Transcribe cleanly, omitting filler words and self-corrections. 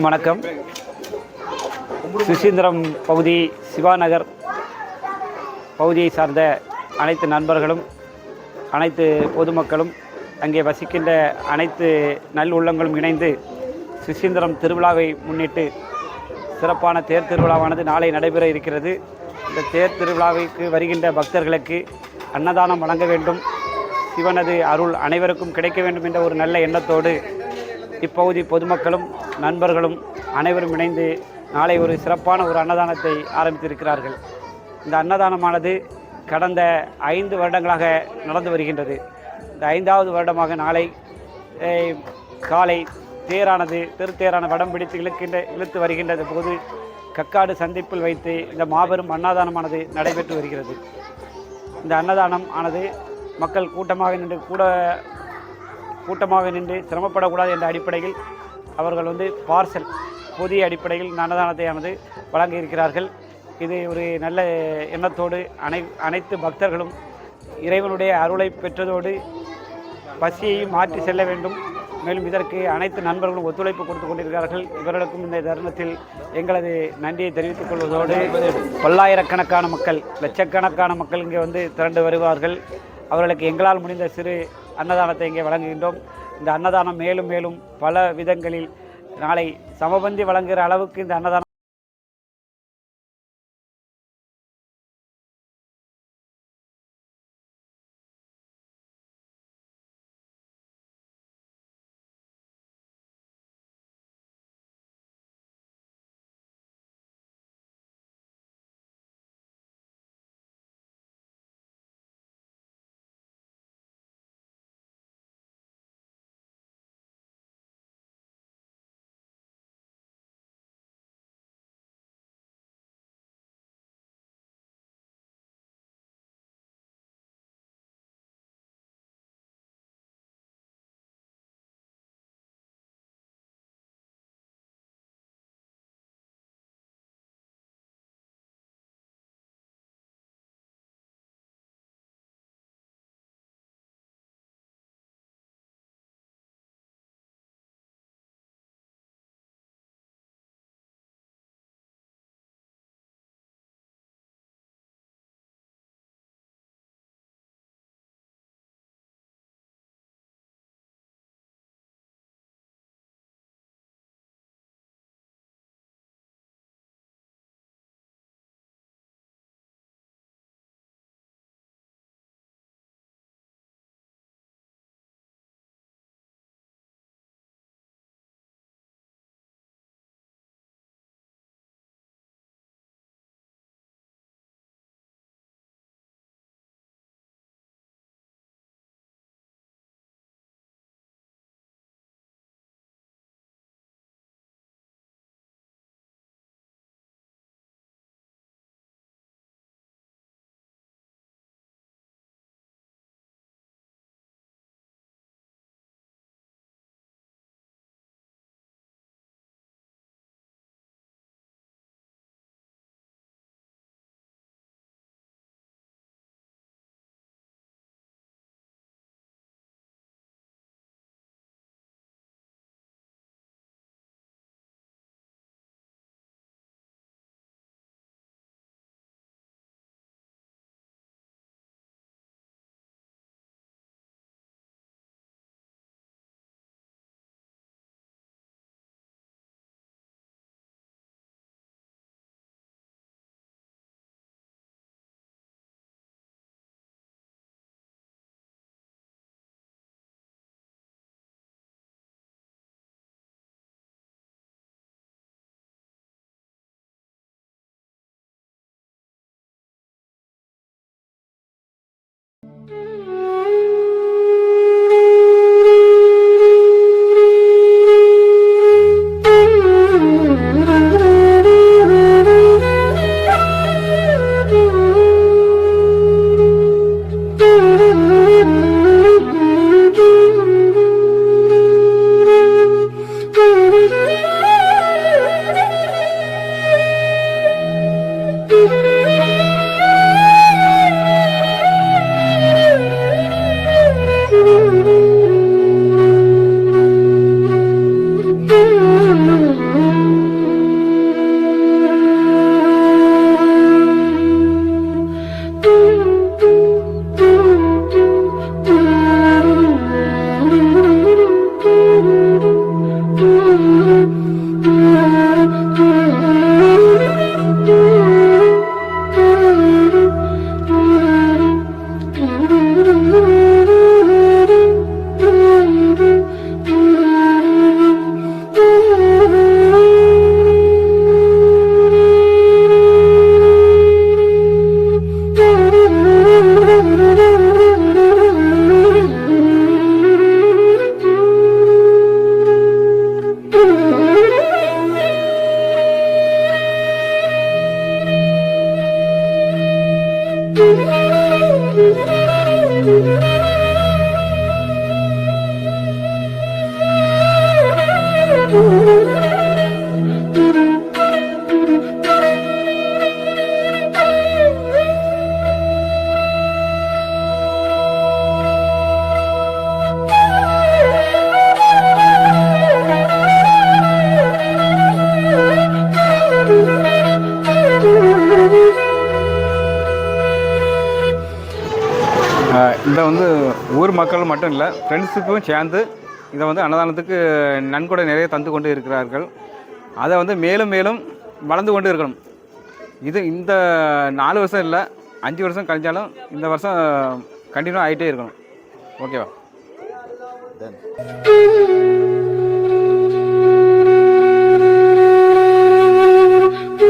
வணக்கம். சுசீந்திரம் பகுதி சிவாநகர் பகுதியை சார்ந்த அனைத்து நண்பர்களும் அனைத்து பொதுமக்களும் அங்கே வசிக்கின்ற அனைத்து நல் உள்ளங்களும் இணைந்து சுசீந்திரம் திருவிழாவை முன்னிட்டு சிறப்பான தேர் திருவிழாவானது நாளை நடைபெற இருக்கிறது. இந்த தேர் திருவிழாவிற்கு வருகின்ற பக்தர்களுக்கு அன்னதானம் வழங்க வேண்டும், சிவனது அருள் அனைவருக்கும் கிடைக்க வேண்டும் என்ற ஒரு நல்ல எண்ணத்தோடு இப்பகுதி பொதுமக்களும் நண்பர்களும் அனைவரும் இணைந்து நாளை ஒரு சிறப்பான ஒரு அன்னதானத்தை ஆரம்பித்திருக்கிறார்கள். இந்த அன்னதானமானது கடந்த 5 வருடங்களாக நடந்து வருகின்றது. இந்த 5வது வருடமாக நாளை காலை தேரானது திருத்தேரான வடம் பிடித்து இழுத்து வருகின்றது போது கக்காடு சந்திப்பில் வைத்து இந்த மாபெரும் அன்னதானமானது நடைபெற்று வருகிறது. இந்த அன்னதானம் ஆனது மக்கள் கூட்டமாக நின்று சிரமப்படக்கூடாது என்ற அடிப்படையில் அவர்கள் பார்சல் புதிய அடிப்படையில் இந்த அன்னதானத்தை வழங்க இருக்கிறார்கள். இது ஒரு நல்ல எண்ணத்தோடு அனைத்து பக்தர்களும் இறைவனுடைய அருளை பெற்றதோடு பசியையும் மாற்றி செல்ல வேண்டும். மேலும் இதற்கு அனைத்து நண்பர்களும் ஒத்துழைப்பு கொடுத்து கொண்டிருக்கிறார்கள். இவர்களுக்கும் இந்த தருணத்தில் எங்களது நன்றியை தெரிவித்துக் கொள்வதோடு பல்லாயிரக்கணக்கான மக்கள், லட்சக்கணக்கான மக்கள் இங்கே திரண்டு வருவார்கள். அவர்களுக்கு எங்களால் முடிந்த சிறு அன்னதானத்தை இங்கே வழங்குகின்றோம். இந்த அன்னதானம் மேலும் மேலும் பல விதங்களில் நாளை சமபந்தி வழங்குகிற அளவுக்கு இந்த அன்னதானம் இதை வந்து ஊர் மக்கள் மட்டும் இல்லை, ஃப்ரெண்ட்ஸுக்கும் சேர்ந்து இதை வந்து அன்னதானத்துக்கு நன்கொடை நிறைய தந்து கொண்டு இருக்கிறார்கள். அதை வந்து மேலும் மேலும் வளர்ந்து கொண்டு இருக்கணும். இது இந்த 4 வருஷம் இல்லை, 5 வருஷம் கழிஞ்சாலும் இந்த வருஷம் கண்டினியூ ஆகிட்டே இருக்கணும். ஓகேவா?